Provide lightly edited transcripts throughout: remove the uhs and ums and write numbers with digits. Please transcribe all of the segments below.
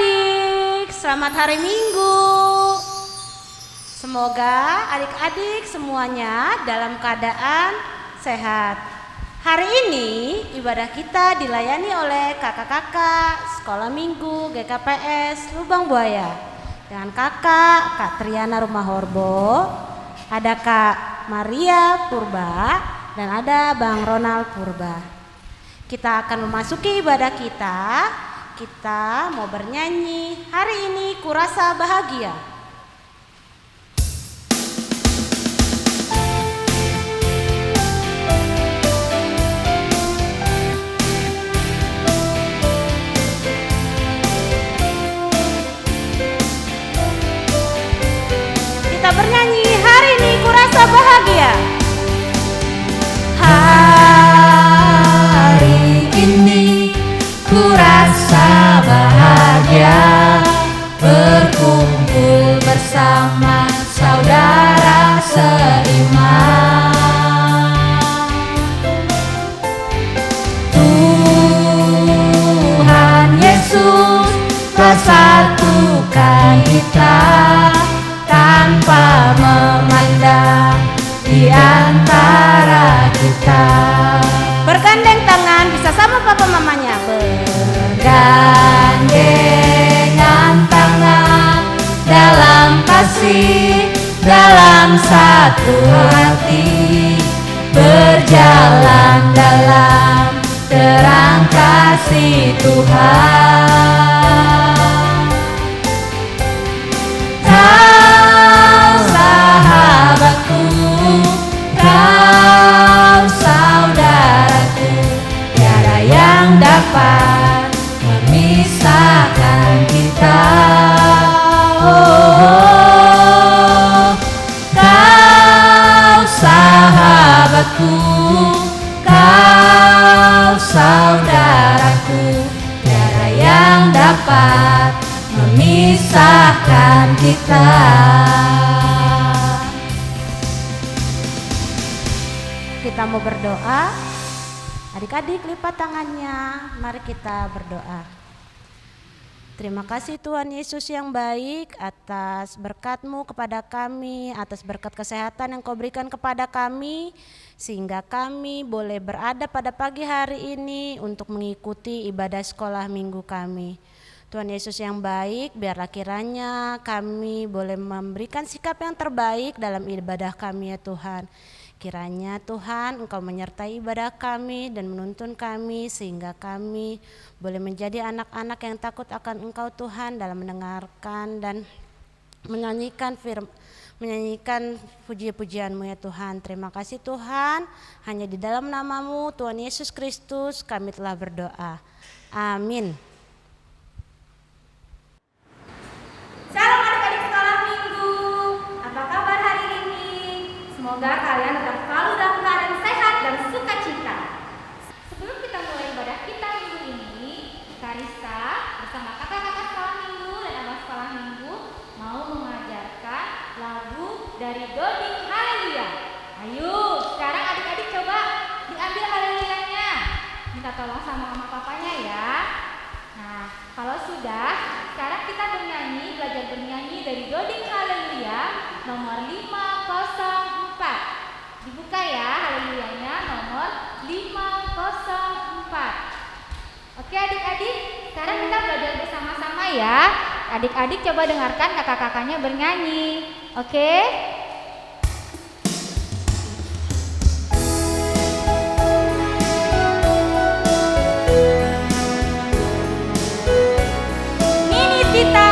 adik-adik, selamat hari Minggu. Semoga adik-adik semuanya dalam keadaan sehat. Hari ini ibadah kita dilayani oleh kakak-kakak Sekolah Minggu GKPS Lubang Buaya dengan Kak Triana Rumah Horbo, ada Kak Maria Purba, dan ada Bang Ronald Purba. Kita akan memasuki ibadah kita. Kita mau bernyanyi, hari ini kurasa bahagia. Kita bernyanyi, hari ini kurasa bahagia. Hari ini kurasa bahagia, berkumpul bersama saudara seiman. Tuhan Yesus persatukan kita tanpa memandang di antara kita. Bergandeng tangan, bisa sama papa mamanya. Bergandengan tangan dalam kasih, dalam satu hati, berjalan dalam terang kasih Tuhan. Kau sahabatku, kau saudaraku, tiada yang dapat memisahkan kita. Oh, kau sahabatku, kau saudaraku, tiada yang dapat memisahkan kita. Kita mau berdoa. Adik-adik lipat tangannya, mari kita berdoa. Terima kasih Tuhan Yesus yang baik atas berkat-Mu kepada kami, atas berkat kesehatan yang Kau berikan kepada kami, sehingga kami boleh berada pada pagi hari ini untuk mengikuti ibadah sekolah minggu kami. Tuhan Yesus yang baik, biarlah kiranya kami boleh memberikan sikap yang terbaik dalam ibadah kami ya Tuhan. Kiranya Tuhan Engkau menyertai ibadah kami dan menuntun kami sehingga kami boleh menjadi anak-anak yang takut akan Engkau Tuhan dalam mendengarkan dan menyanyikan puji-pujian-Mu ya Tuhan. Terima kasih Tuhan, hanya di dalam nama-Mu Tuhan Yesus Kristus kami telah berdoa. Amin. Shalom adik-adik sekolah minggu, apa kabar hari ini? Semoga kalian tetap selalu dalam keadaan sehat dan sukacita. Sebelum kita mulai ibadah kita minggu ini, Karissa bersama kakak-kakak sekolah minggu dan abang sekolah minggu mau mengajarkan lagu dari Doding Haleluya. Ayo, sekarang adik-adik coba diambil haleluyanya. Minta tolong sama mama papanya ya. Nah, kalau sudah, sekarang kita belajar bernyanyi dari Doding Haleluya nomor 504. Dibuka ya haleluyanya nomor 504. Oke adik-adik, sekarang kita belajar bersama-sama ya. Adik-adik coba dengarkan kakak-kakaknya bernyanyi. Oke? Palimahoni, kita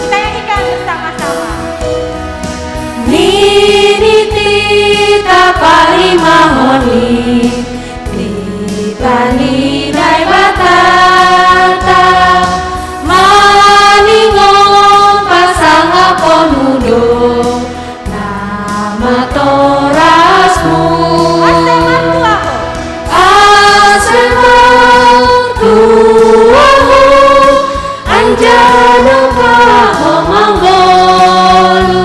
nyanyikan bersama-sama. Nini tita palimahoni, tita nidai batata, maningon pasanga ponudo, nama torasmu. Asemantuamu, anjana paho manggolu,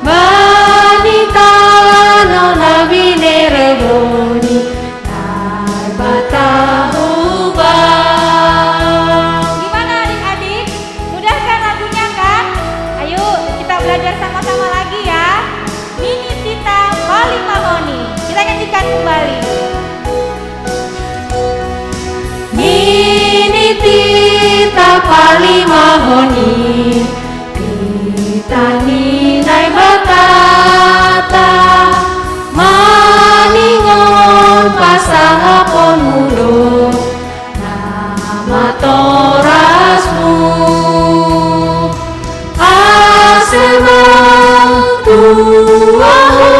banita nona bine reboni, bata palimahoni Pitani nai berkata Maningon pasang apon mudo Nama torasmu Asemang tuaho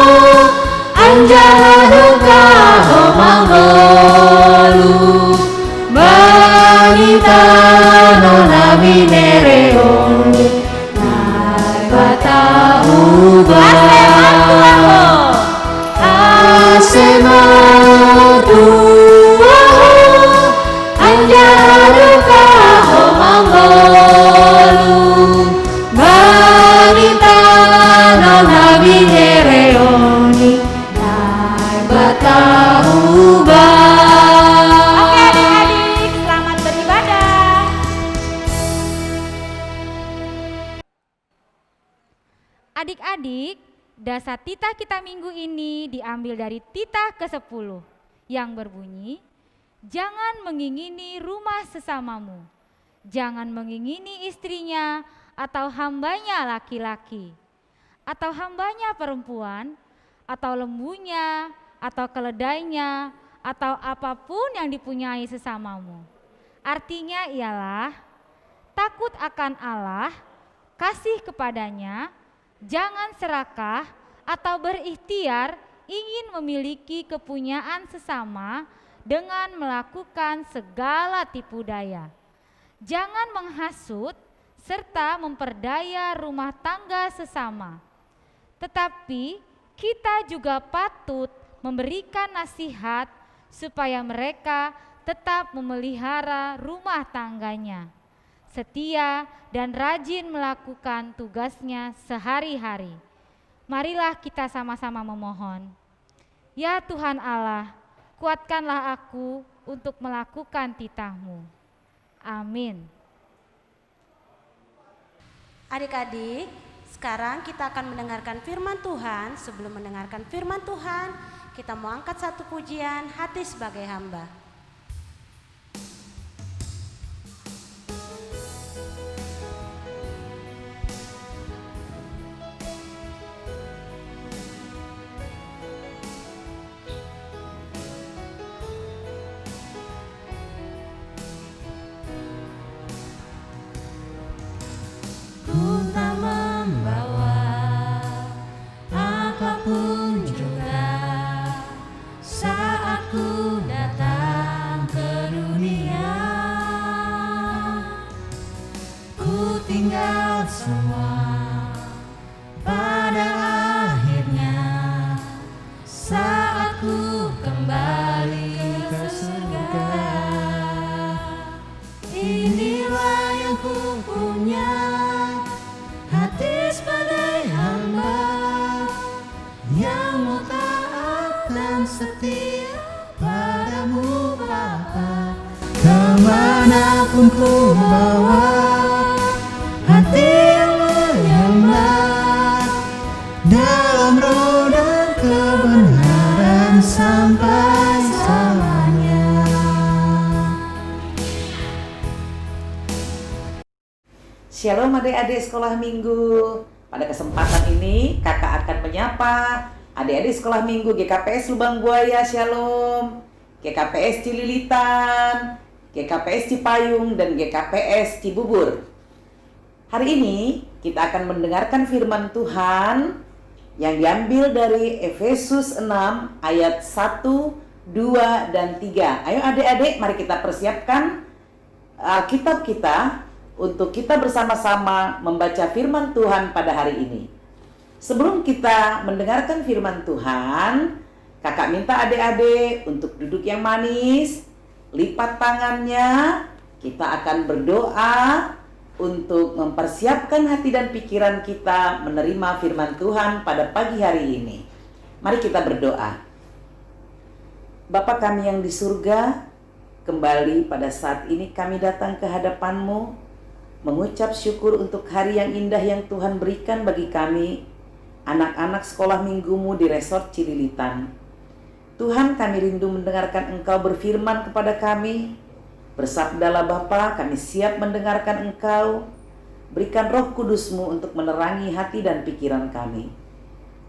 Anjaduka homanggolu Manita nona minereon Nai batauba Asemang tuaho Anjaduka homanggolu Manita nona minereoni Nai batauba. Oke adik-adik, selamat beribadah. Adik-adik, dasar titah kita minggu ini diambil dari titah ke-10 yang berbunyi, jangan mengingini rumah sesamamu, jangan mengingini istrinya atau hambanya laki-laki, atau hambanya perempuan, atau lembunya, atau keledainya, atau apapun yang dipunyai sesamamu. Artinya ialah takut akan Allah, kasih kepadanya, jangan serakah atau berikhtiar ingin memiliki kepunyaan sesama dengan melakukan segala tipu daya. Jangan menghasut serta memperdaya rumah tangga sesama. Tetapi kita juga patut memberikan nasihat supaya mereka tetap memelihara rumah tangganya, setia dan rajin melakukan tugasnya sehari-hari. Marilah kita sama-sama memohon. Ya Tuhan Allah, kuatkanlah aku untuk melakukan titah-Mu. Amin. Adik-adik, sekarang kita akan mendengarkan firman Tuhan. Sebelum mendengarkan firman Tuhan, kita mau angkat satu pujian hati sebagai hamba. Ku tak membawa apapun juga saat ku datang ke dunia. Ku tinggal semua pada akhirnya saat ku kembali ke surga. Inilah yang ku punya, hati sebagai hamba yang mau taat dan setia padamu Bapa. Kemanapun ku bawa hati yang menyembah dalam roh dan kebenaran sampai selamanya. Shalom adik-adik sekolah minggu. Pada kesempatan ini kakak akan menyapa adik-adik sekolah minggu GKPS Lubang Buaya. Shalom. GKPS Cililitan, GKPS Cipayung, dan GKPS Cibubur. Hari ini kita akan mendengarkan firman Tuhan yang diambil dari Efesus 6 ayat 1, 2, dan 3. Ayo adik-adik, mari kita persiapkan Alkitab kita untuk kita bersama-sama membaca firman Tuhan pada hari ini. Sebelum kita mendengarkan firman Tuhan, kakak minta adik-adik untuk duduk yang manis, lipat tangannya. Kita akan berdoa untuk mempersiapkan hati dan pikiran kita menerima firman Tuhan pada pagi hari ini. Mari kita berdoa. Bapa kami yang di surga, kembali pada saat ini kami datang ke hadapan-Mu, mengucap syukur untuk hari yang indah yang Tuhan berikan bagi kami, anak-anak sekolah minggumu di Resort Cililitan. Tuhan, kami rindu mendengarkan Engkau berfirman kepada kami. Bersabdalah Bapa, kami siap mendengarkan Engkau. Berikan Roh Kudus-Mu untuk menerangi hati dan pikiran kami.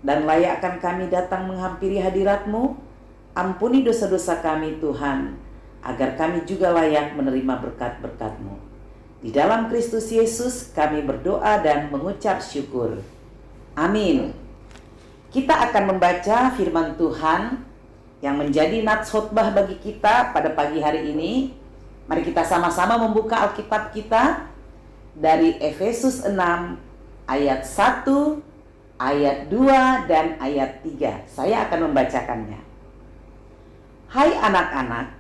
Dan layakkan kami datang menghampiri hadirat-Mu. Ampuni dosa-dosa kami Tuhan, agar kami juga layak menerima berkat-berkat-Mu. Di dalam Kristus Yesus kami berdoa dan mengucap syukur. Amin. Kita akan membaca firman Tuhan yang menjadi nats khotbah bagi kita pada pagi hari ini. Mari kita sama-sama membuka Alkitab kita dari Efesus 6 ayat 1, ayat 2, dan ayat 3. Saya akan membacakannya. Hai anak-anak,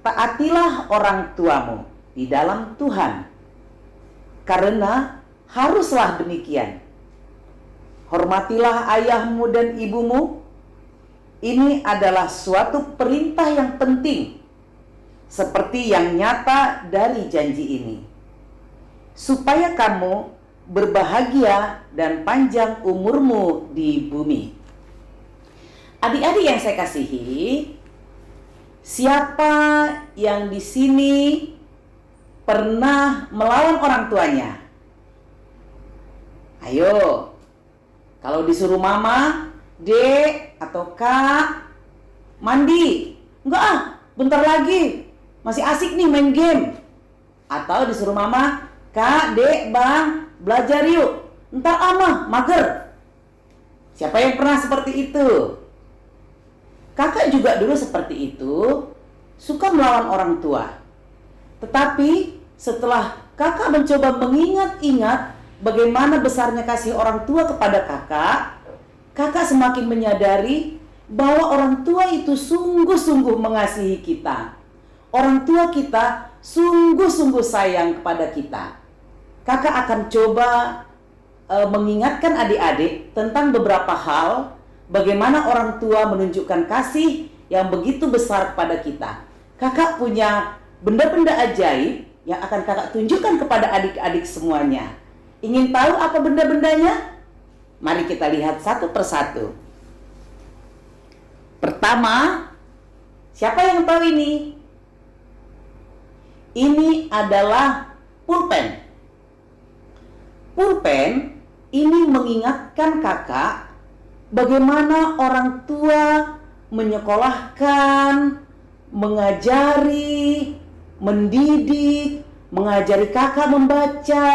taatilah orang tuamu di dalam Tuhan, karena haruslah demikian. Hormatilah ayahmu dan ibumu. Ini adalah suatu perintah yang penting, seperti yang nyata dari janji ini, supaya kamu berbahagia dan panjang umurmu di bumi. Adik-adik yang saya kasihi, siapa yang di sini pernah melawan orang tuanya? Ayo, kalau disuruh mama, dek atau kak, mandi. Enggak bentar lagi, masih asik nih main game. Atau disuruh mama, kak, dek, bang, belajar yuk. Ntar mager. Siapa yang pernah seperti itu? Kakak juga dulu seperti itu, suka melawan orang tua. Tetapi setelah kakak mencoba mengingat-ingat bagaimana besarnya kasih orang tua kepada kakak, kakak semakin menyadari bahwa orang tua itu sungguh-sungguh mengasihi kita. Orang tua kita sungguh-sungguh sayang kepada kita. Kakak akan coba mengingatkan adik-adik tentang beberapa hal, bagaimana orang tua menunjukkan kasih yang begitu besar kepada kita. Kakak punya benda-benda ajaib yang akan kakak tunjukkan kepada adik-adik semuanya. Ingin tahu apa benda-bendanya? Mari kita lihat satu persatu. Pertama, siapa yang tahu ini? Ini adalah pulpen. Pulpen ini mengingatkan kakak bagaimana orang tua menyekolahkan, mengajari, mendidik, mengajari kakak membaca,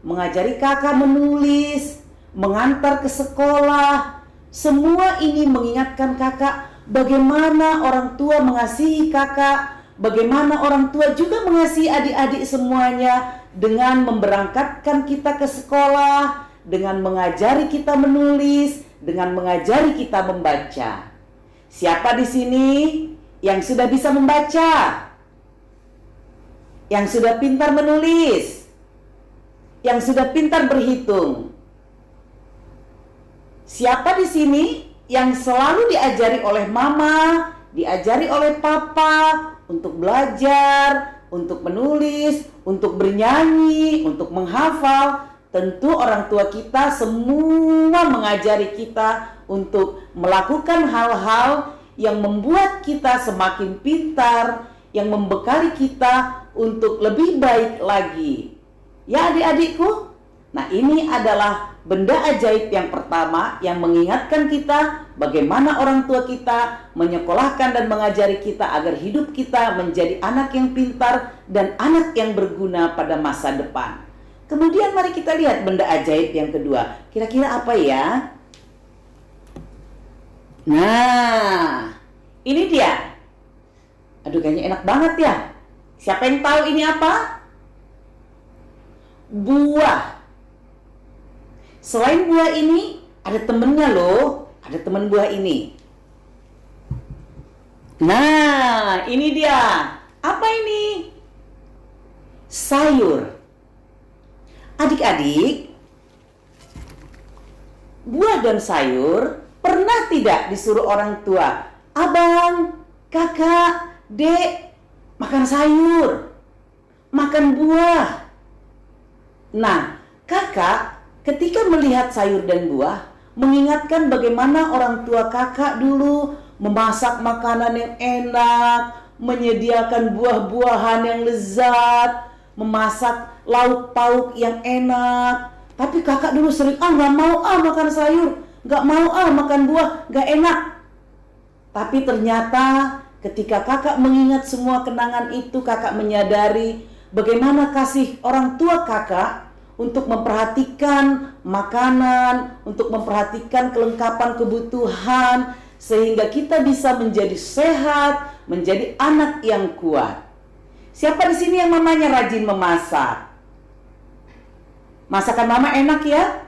mengajari kakak menulis, mengantar ke sekolah. Semua ini mengingatkan kakak bagaimana orang tua mengasihi kakak, bagaimana orang tua juga mengasihi adik-adik semuanya dengan memberangkatkan kita ke sekolah, dengan mengajari kita menulis, dengan mengajari kita membaca. Siapa di sini yang sudah bisa membaca? Yang sudah pintar menulis? Yang sudah pintar berhitung? Siapa di sini yang selalu diajari oleh mama, diajari oleh papa untuk belajar, untuk menulis, untuk bernyanyi, untuk menghafal? Tentu orang tua kita semua mengajari kita untuk melakukan hal-hal yang membuat kita semakin pintar, yang membekali kita untuk lebih baik lagi. Ya adik-adikku, nah ini adalah benda ajaib yang pertama yang mengingatkan kita bagaimana orang tua kita menyekolahkan dan mengajari kita agar hidup kita menjadi anak yang pintar dan anak yang berguna pada masa depan. Kemudian mari kita lihat benda ajaib yang kedua. Kira-kira apa ya? Nah, ini dia. Aduh, kayaknya enak banget ya. Siapa yang tahu ini apa? Buah. Selain buah ini, ada temennya loh. Ada teman buah ini. Nah, ini dia. Apa ini? Sayur. Adik-adik, buah dan sayur pernah tidak disuruh orang tua, abang, kakak, dek, makan sayur, makan buah. Nah, kakak ketika melihat sayur dan buah, mengingatkan bagaimana orang tua kakak dulu memasak makanan yang enak, menyediakan buah-buahan yang lezat, memasak lauk pauk yang enak. Tapi kakak dulu sering, nggak mau makan sayur, nggak mau makan buah, nggak enak. Tapi ternyata ketika kakak mengingat semua kenangan itu, kakak menyadari bagaimana kasih orang tua kakak untuk memperhatikan makanan, untuk memperhatikan kelengkapan kebutuhan, sehingga kita bisa menjadi sehat, menjadi anak yang kuat. Siapa di sini yang mamanya rajin memasak? Masakan mama enak ya?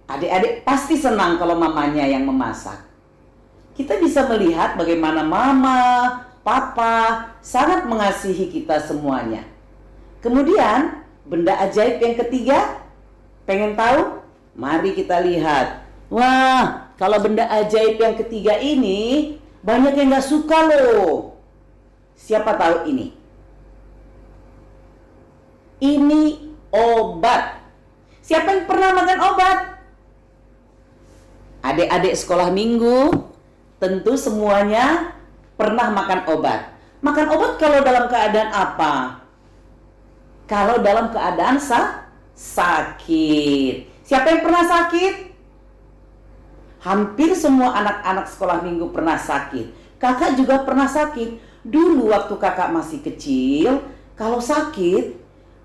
Adik-adik pasti senang kalau mamanya yang memasak. Kita bisa melihat bagaimana mama, papa sangat mengasihi kita semuanya. Kemudian, benda ajaib yang ketiga, pengen tahu? Mari kita lihat. Wah, kalau benda ajaib yang ketiga ini, banyak yang gak suka loh. Siapa tahu ini? Ini obat. Siapa yang pernah makan obat? Adik-adik sekolah minggu, tentu semuanya pernah makan obat. Makan obat kalau dalam keadaan apa? Kalau dalam keadaan sakit. Siapa yang pernah sakit? Hampir semua anak-anak sekolah minggu pernah sakit. Kakak juga pernah sakit. Dulu waktu kakak masih kecil, kalau sakit,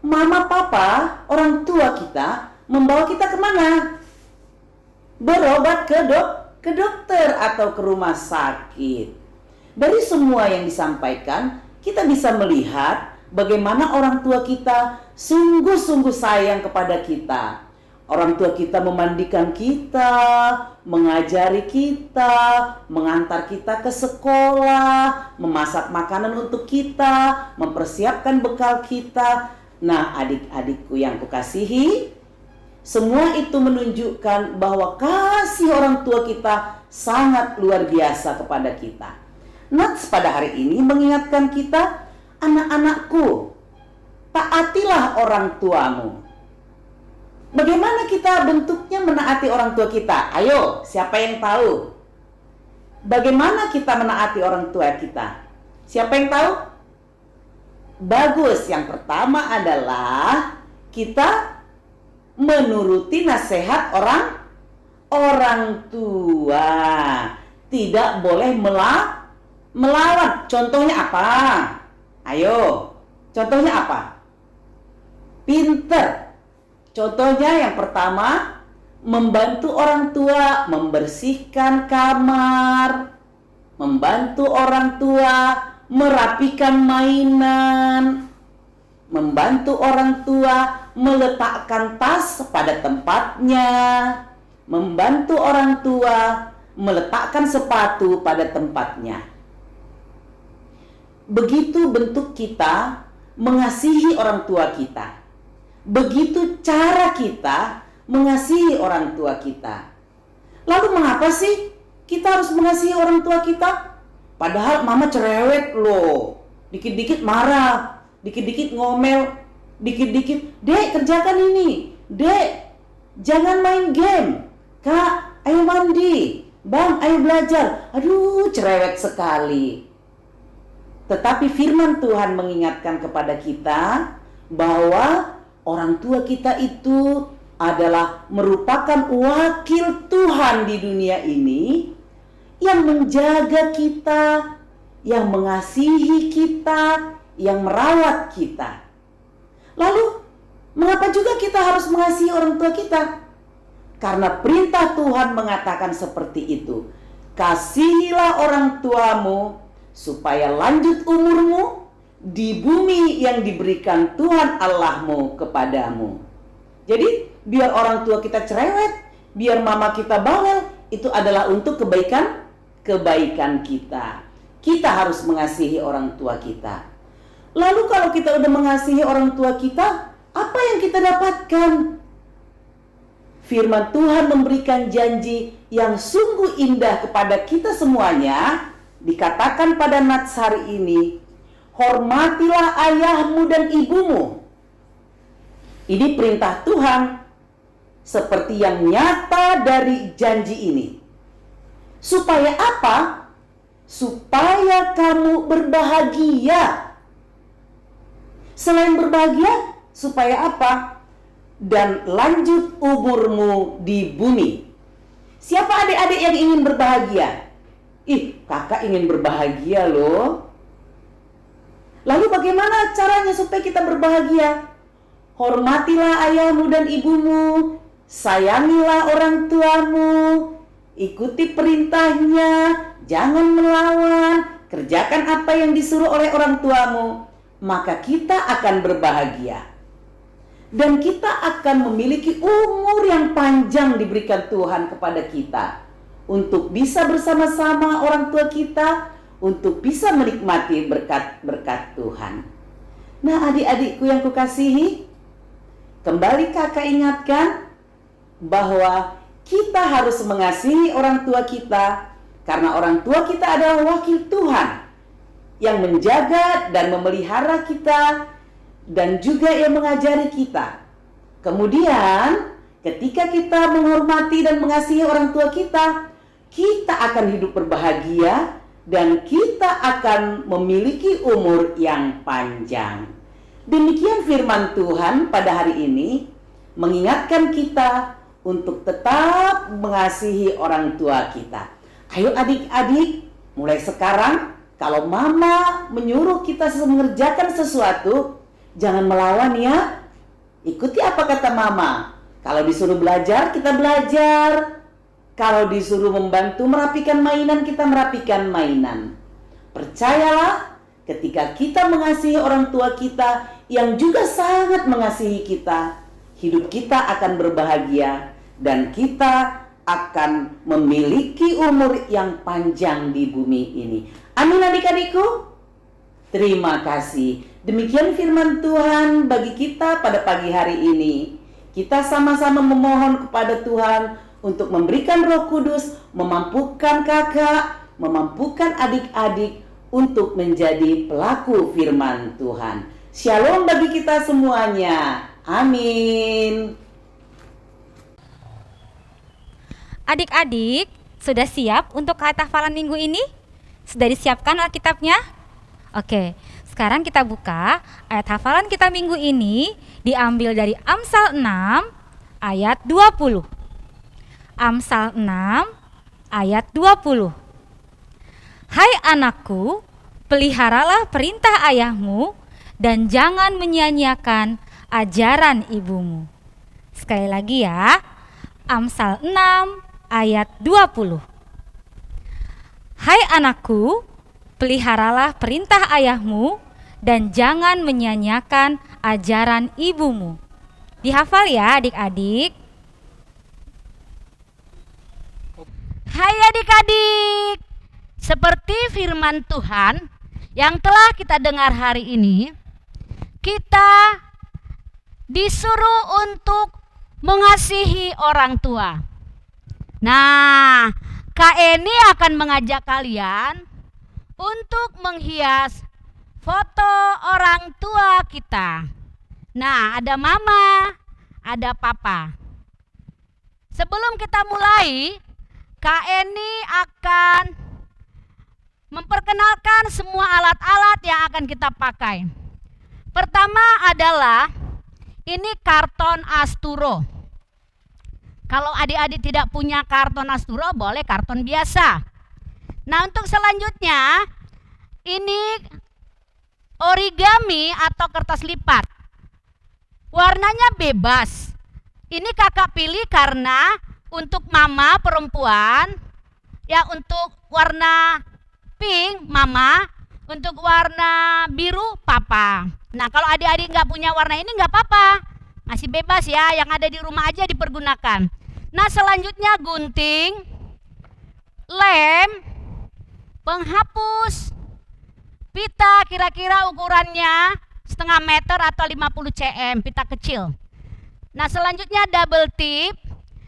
mama, papa, orang tua kita membawa kita kemana? Berobat ke dokter atau ke rumah sakit. Dari semua yang disampaikan, kita bisa melihat bagaimana orang tua kita sungguh-sungguh sayang kepada kita. Orang tua kita memandikan kita, mengajari kita, mengantar kita ke sekolah, memasak makanan untuk kita, mempersiapkan bekal kita. Nah, adik-adikku yang kukasihi, semua itu menunjukkan bahwa kasih orang tua kita sangat luar biasa kepada kita. Nats pada hari ini mengingatkan kita, anak-anakku, taatilah orang tuamu. Bagaimana kita bentuknya menaati orang tua kita? Ayo, siapa yang tahu? Bagaimana kita menaati orang tua kita? Siapa yang tahu? Bagus, yang pertama adalah kita menuruti nasihat orang tua. Tidak boleh melawan. Contohnya apa? Ayo, contohnya apa? Pinter. Contohnya yang pertama, membantu orang tua membersihkan kamar, membantu orang tua merapikan mainan, membantu orang tua meletakkan tas pada tempatnya, membantu orang tua meletakkan sepatu pada tempatnya. Begitu bentuk kita mengasihi orang tua kita. Begitu cara kita mengasihi orang tua kita. Lalu mengapa sih kita harus mengasihi orang tua kita? Padahal mama cerewet loh. Dikit-dikit marah, dikit-dikit ngomel, dikit-dikit, "Dek, kerjakan ini. Dek, jangan main game. Kak, ayo mandi. Bang, ayo belajar." Aduh, cerewet sekali. Tetapi firman Tuhan mengingatkan kepada kita bahwa orang tua kita itu adalah merupakan wakil Tuhan di dunia ini yang menjaga kita, yang mengasihi kita, yang merawat kita. Lalu, mengapa juga kita harus mengasihi orang tua kita? Karena perintah Tuhan mengatakan seperti itu. Kasihilah orang tuamu supaya lanjut umurmu di bumi yang diberikan Tuhan Allahmu kepadamu. Jadi, biar orang tua kita cerewet, biar mama kita bawel, itu adalah untuk kebaikan kita. Kita harus mengasihi orang tua kita. Lalu kalau kita udah mengasihi orang tua kita, apa yang kita dapatkan? Firman Tuhan memberikan janji yang sungguh indah kepada kita semuanya. Dikatakan pada nats hari ini, hormatilah ayahmu dan ibumu. Ini perintah Tuhan seperti yang nyata dari janji ini. Supaya apa? supaya kamu berbahagia. Selain berbahagia, supaya apa? Dan lanjut umurmu di bumi. Siapa adik-adik yang ingin berbahagia? Kakak ingin berbahagia loh. Lalu bagaimana caranya supaya kita berbahagia? Hormatilah ayahmu dan ibumu, sayangilah orang tuamu, ikuti perintahnya, jangan melawan, kerjakan apa yang disuruh oleh orang tuamu, maka kita akan berbahagia. Dan kita akan memiliki umur yang panjang diberikan Tuhan kepada kita, untuk bisa bersama-sama orang tua kita, untuk bisa menikmati berkat-berkat Tuhan. Nah, adik-adikku yang kukasihi, kembali kakak ingatkan bahwa kita harus mengasihi orang tua kita, karena orang tua kita adalah wakil Tuhan yang menjaga dan memelihara kita dan juga yang mengajari kita. Kemudian ketika kita menghormati dan mengasihi orang tua kita, kita akan hidup berbahagia dan kita akan memiliki umur yang panjang. Demikian firman Tuhan pada hari ini, mengingatkan kita untuk tetap mengasihi orang tua kita. Ayo adik-adik, mulai sekarang kalau mama menyuruh kita mengerjakan sesuatu, jangan melawan ya. Ikuti apa kata mama. Kalau disuruh belajar, kita belajar. Kalau disuruh membantu merapikan mainan, kita merapikan mainan. Percayalah, ketika kita mengasihi orang tua kita yang juga sangat mengasihi kita, hidup kita akan berbahagia dan kita akan memiliki umur yang panjang di bumi ini. Amin adik-adikku. Terima kasih. Demikian firman Tuhan bagi kita pada pagi hari ini. Kita sama-sama memohon kepada Tuhan untuk memberikan Roh Kudus, memampukan kakak, memampukan adik-adik untuk menjadi pelaku firman Tuhan. Shalom bagi kita semuanya. Amin. Adik-adik, sudah siap untuk hafalan minggu ini? Sudah disiapkan Alkitabnya? Oke, sekarang kita buka ayat hafalan kita minggu ini, diambil dari Amsal 6 ayat 20. Amsal 6 ayat 20. Hai anakku, peliharalah perintah ayahmu dan jangan menyia-nyiakan ajaran ibumu. Sekali lagi ya, Amsal 6 ayat 20. Hai anakku, peliharalah perintah ayahmu dan jangan menyia-nyiakan ajaran ibumu. Dihafal ya adik-adik. Hai adik-adik, seperti firman Tuhan yang telah kita dengar hari ini, kita disuruh untuk mengasihi orang tua. Nah, Kak Eni akan mengajak kalian untuk menghias foto orang tua kita. Nah, ada mama, ada papa. Sebelum kita mulai, Kak Eni akan memperkenalkan semua alat-alat yang akan kita pakai. Pertama adalah ini karton Asturo. Kalau adik-adik tidak punya karton Asturo, boleh karton biasa. Nah, untuk selanjutnya ini origami atau kertas lipat. Warnanya bebas. Ini kakak pilih karena untuk mama perempuan, ya untuk warna pink mama, untuk warna biru papa. Nah, kalau adik-adik nggak punya warna ini nggak apa-apa, masih bebas ya, yang ada di rumah aja dipergunakan. Nah, selanjutnya gunting, lem, penghapus, pita kira-kira ukurannya 0,5 meter atau 50 cm, pita kecil. Nah, selanjutnya double tip.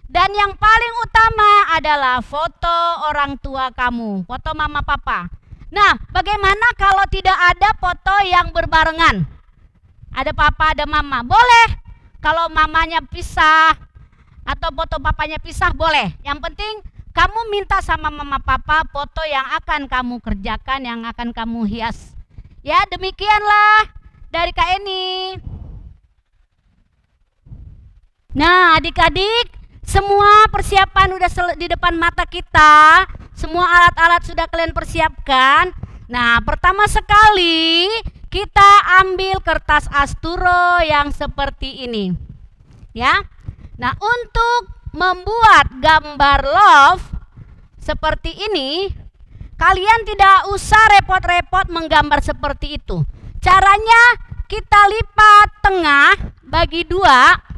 Dan yang paling utama adalah foto orang tua kamu, foto mama papa. Nah, bagaimana kalau tidak ada foto yang berbarengan? Ada papa, ada mama, boleh. Kalau mamanya pisah atau foto papanya pisah boleh. Yang penting kamu minta sama mama papa foto yang akan kamu kerjakan, yang akan kamu hias. Ya, demikianlah dari Kak Eni. Nah, adik-adik, semua persiapan udah di depan mata kita. Semua alat-alat sudah kalian persiapkan. Nah, pertama sekali kita ambil kertas asturo yang seperti ini. Ya. Nah, untuk membuat gambar love seperti ini, kalian tidak usah repot-repot menggambar seperti itu. Caranya kita lipat tengah bagi 2.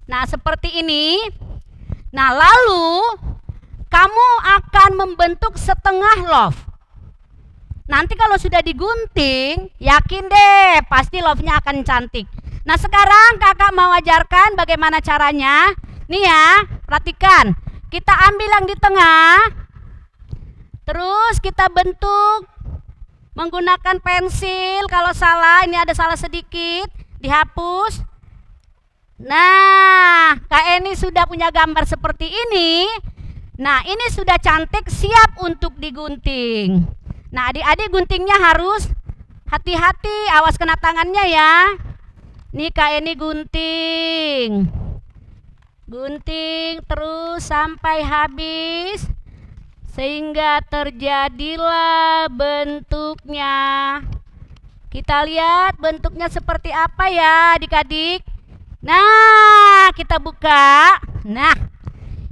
Nah, seperti ini. Nah, lalu kamu akan membentuk setengah love. Nanti kalau sudah digunting, yakin deh pasti love-nya akan cantik. Nah, sekarang kakak mau ajarkan bagaimana caranya. Nih ya, perhatikan. Kita ambil yang di tengah. Terus kita bentuk menggunakan pensil. Kalau salah, ini ada salah sedikit, dihapus. Nah, Kak Eni sudah punya gambar seperti ini. Nah, ini sudah cantik, siap untuk digunting. Nah, adik-adik guntingnya harus hati-hati, awas kena tangannya ya. Nih Kak Eni gunting. Gunting terus sampai habis. Sehingga terjadilah bentuknya. Kita lihat bentuknya seperti apa ya adik-adik. Nah, kita buka. Nah,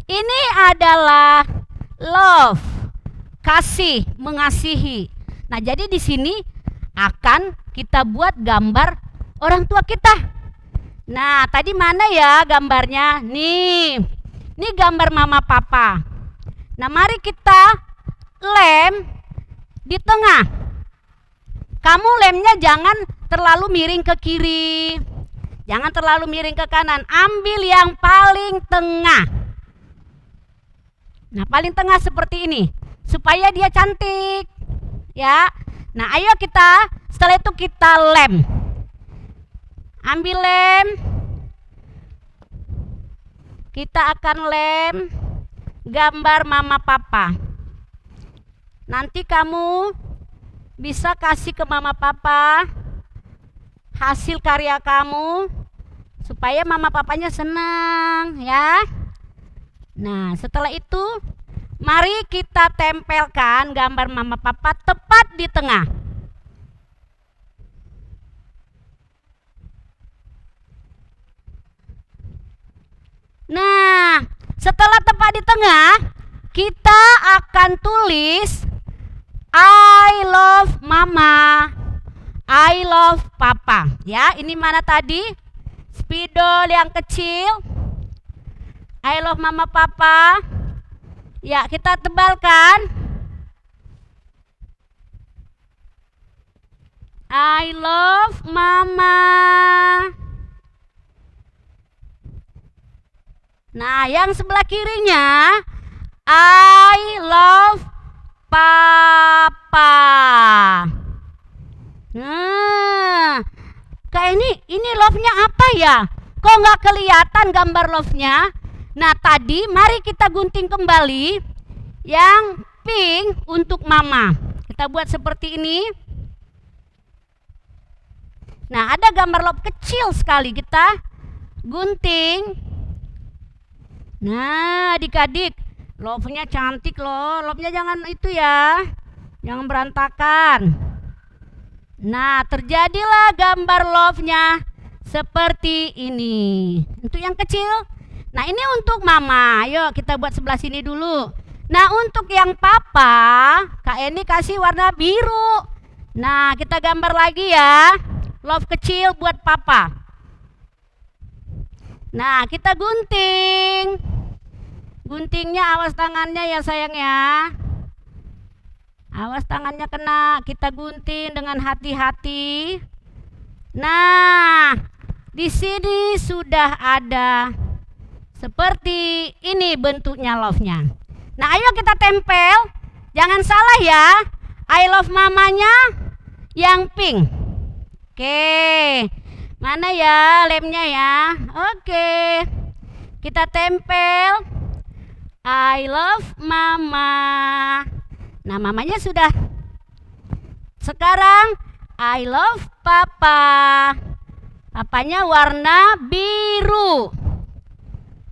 ini adalah love. Kasih, mengasihi. Nah, jadi di sini akan kita buat gambar orang tua kita. Nah, tadi mana ya gambarnya? Nih. Ini gambar mama papa. Nah, mari kita lem di tengah. Kamu lemnya jangan terlalu miring ke kiri. Jangan terlalu miring ke kanan. Ambil yang paling tengah. Nah, paling tengah seperti ini. Supaya dia cantik. Ya. Nah, ayo kita setelah itu kita lem. Ambil lem. Kita akan lem gambar mama papa. Nanti kamu bisa kasih ke mama papa hasil karya kamu supaya mama papanya senang ya. Nah, setelah itu mari kita tempelkan gambar mama papa tepat di tengah. Nah, setelah tepat di tengah, kita akan tulis I love mama, I love papa. Ya, ini mana tadi? Spidol yang kecil. I love mama papa. Ya, kita tebalkan. I love mama. Nah, yang sebelah kirinya I love papa. Nah, kayak ini love-nya apa ya? Kok nggak kelihatan gambar love-nya? Nah, tadi mari kita gunting kembali yang pink untuk mama. Kita buat seperti ini. Nah, ada gambar love kecil sekali, kita gunting. Nah, adik-adik, love-nya cantik loh. Love-nya jangan itu ya, jangan berantakan. Nah, terjadilah gambar love-nya seperti ini. Untuk yang kecil. Nah, ini untuk mama. Ayo kita buat sebelah sini dulu. Nah, untuk yang papa, Kak Eni kasih warna biru. Nah, kita gambar lagi ya. Love kecil buat papa. Nah, kita gunting. Guntingnya awas tangannya ya sayang ya. Awas tangannya kena. Kita gunting dengan hati-hati. Nah, di sini sudah ada seperti ini bentuknya love-nya. Nah, ayo kita tempel. Jangan salah ya. I love mamanya yang pink. Oke. Mana ya lemnya ya? Oke. Kita tempel. I love mama. Nah, mamanya sudah. Sekarang I love papa. Papanya warna biru.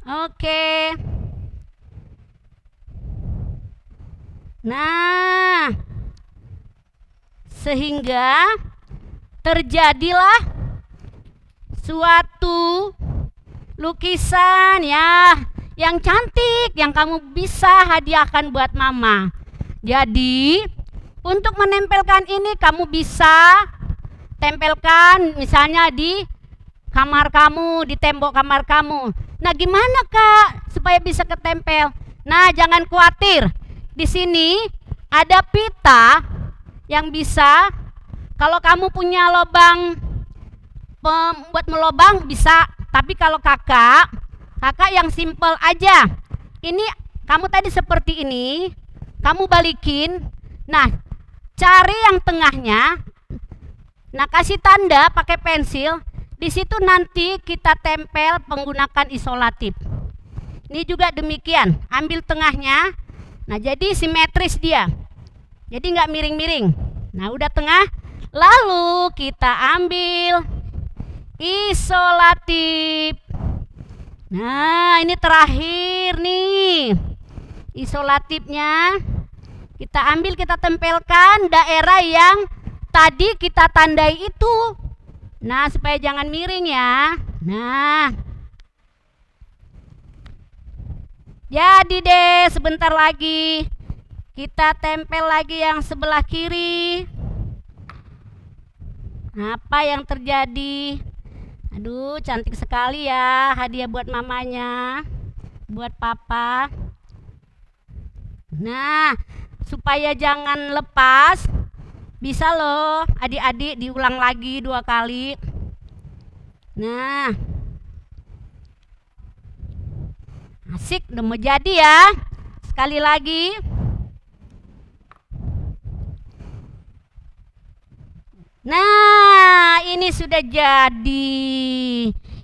Oke. Nah, sehingga terjadilah suatu lukisan ya yang cantik yang kamu bisa hadiahkan buat mama. Jadi untuk menempelkan ini kamu bisa tempelkan misalnya di kamar kamu, di tembok kamar kamu. Nah, gimana Kak supaya bisa ketempel? Nah, jangan khawatir. Di sini ada pita yang bisa, kalau kamu punya lubang buat melobang bisa, tapi kalau kakak yang simple aja. Ini kamu tadi seperti ini, kamu balikin. Nah, cari yang tengahnya. Nah, kasih tanda pakai pensil. Di situ nanti kita tempel menggunakan isolatif. Ini juga demikian, ambil tengahnya. Nah, jadi simetris dia. Jadi nggak miring-miring. Nah, udah tengah. Lalu kita ambil isolatif. Nah, ini terakhir nih. Isolatifnya kita ambil, kita tempelkan daerah yang tadi kita tandai itu. Nah, supaya jangan miring ya. Nah, jadi deh, sebentar lagi kita tempel lagi yang sebelah kiri. Apa yang terjadi? Aduh, cantik sekali ya hadiah buat mamanya, buat papa. Nah, supaya jangan lepas, bisa loh adik-adik diulang lagi 2 kali. Nah, asik, udah mau jadi ya. Sekali lagi. Nah, ini sudah jadi.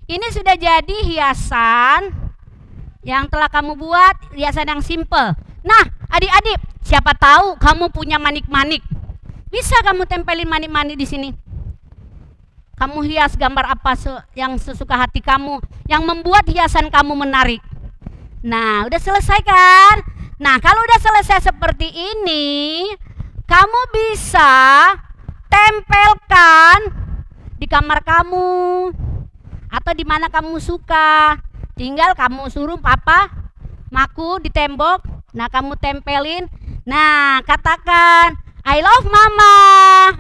Ini sudah jadi hiasan yang telah kamu buat, hiasan yang simple. Nah, adik-adik, siapa tahu kamu punya manik-manik. Bisa kamu tempelin manik-manik di sini. Kamu hias gambar apa yang sesuka hati kamu, yang membuat hiasan kamu menarik. Nah, udah selesai kan? Nah, kalau udah selesai seperti ini, kamu bisa tempelkan di kamar kamu atau di mana kamu suka. Tinggal kamu suruh papa maku di tembok. Nah, kamu tempelin. Nah, katakan I love mama,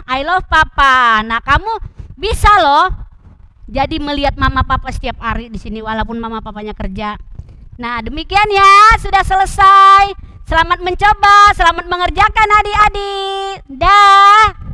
I love papa. Nah, kamu bisa loh jadi melihat mama papa setiap hari di sini walaupun mama papanya kerja. Nah, demikian ya, sudah selesai. Selamat mencoba, selamat mengerjakan adik-adik. Dah.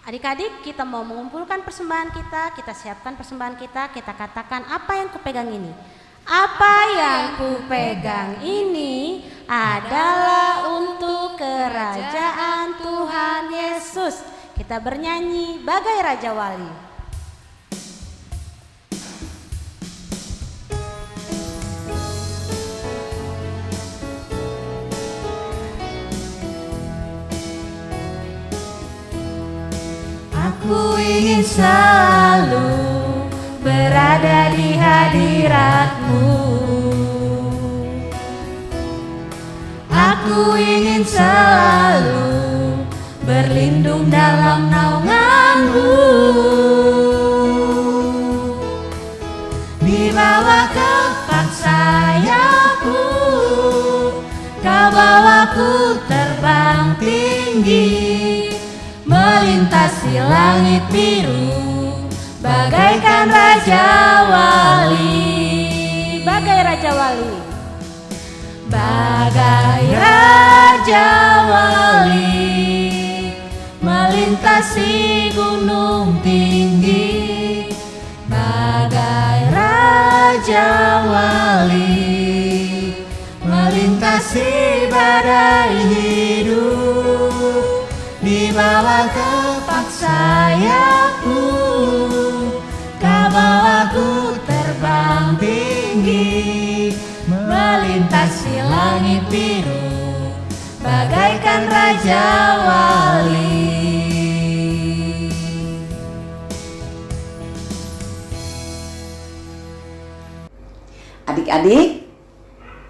Adik-adik, kita mau mengumpulkan persembahan kita siapkan persembahan kita katakan apa yang kupegang ini. Apa yang kupegang ini adalah untuk kerajaan Tuhan Yesus. Kita bernyanyi bagai Raja Wali. Aku ingin selalu berada di hadirat-Mu. Aku ingin selalu berlindung dalam naungan-Mu. Di bawah kepak sayap-Mu, Kau bawaku terbang tinggi, melintasi langit biru, bagaikan Raja Wali. Bagai Raja Wali. Bagai Raja Wali, melintasi gunung tinggi, Raja Wali, melintasi badai hidup, di bawah kepak sayapmu, kau bawaku terbang tinggi, melintasi langit biru, bagaikan Raja Wali. Adik-adik,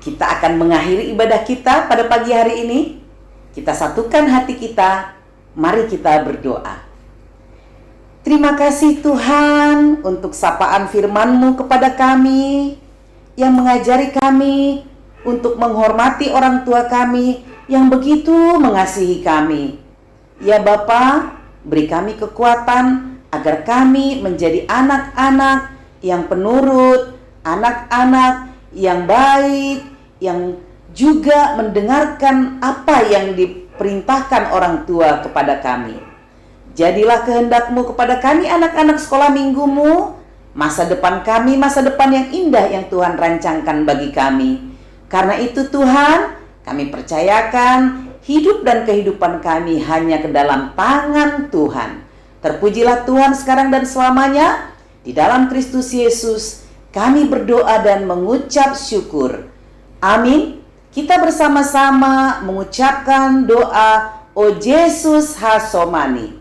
kita akan mengakhiri ibadah kita pada pagi hari ini. Kita satukan hati kita, mari kita berdoa. Terima kasih Tuhan untuk sapaan firman-Mu kepada kami, yang mengajari kami untuk menghormati orang tua kami yang begitu mengasihi kami. Ya Bapa, beri kami kekuatan agar kami menjadi anak-anak yang penurut, anak-anak yang baik, yang juga mendengarkan apa yang diperintahkan orang tua kepada kami. Jadilah kehendak-Mu kepada kami anak-anak sekolah minggu-Mu, masa depan kami, masa depan yang indah yang Tuhan rancangkan bagi kami. Karena itu Tuhan, kami percayakan hidup dan kehidupan kami hanya ke dalam tangan Tuhan. Terpujilah Tuhan sekarang dan selamanya. Di dalam Kristus Yesus kami berdoa dan mengucap syukur. Amin. Kita bersama-sama mengucapkan doa O Yesus Hasomani.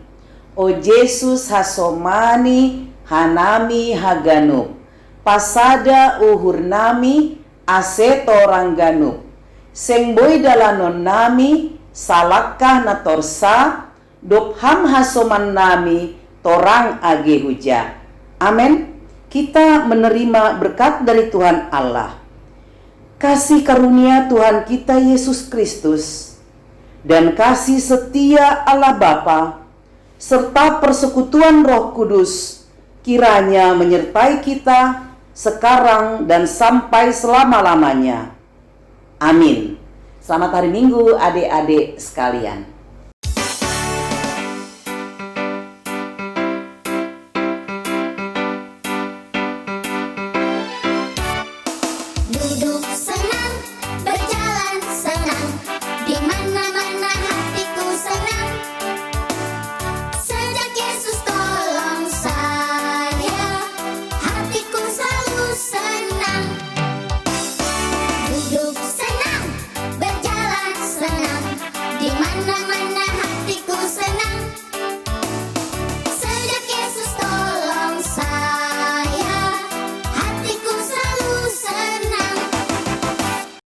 O Yesus Hasomani Hanami Haganub. Pasada uhur nami asetorang ganub. Sengboy dalanon nami salakah na torsa. Dopham hasoman nami torang age huja. Amin. Kita menerima berkat dari Tuhan Allah, kasih karunia Tuhan kita Yesus Kristus, dan kasih setia Allah Bapa, serta persekutuan Roh Kudus, kiranya menyertai kita sekarang dan sampai selama-lamanya. Amin. Selamat hari Minggu adik-adik sekalian.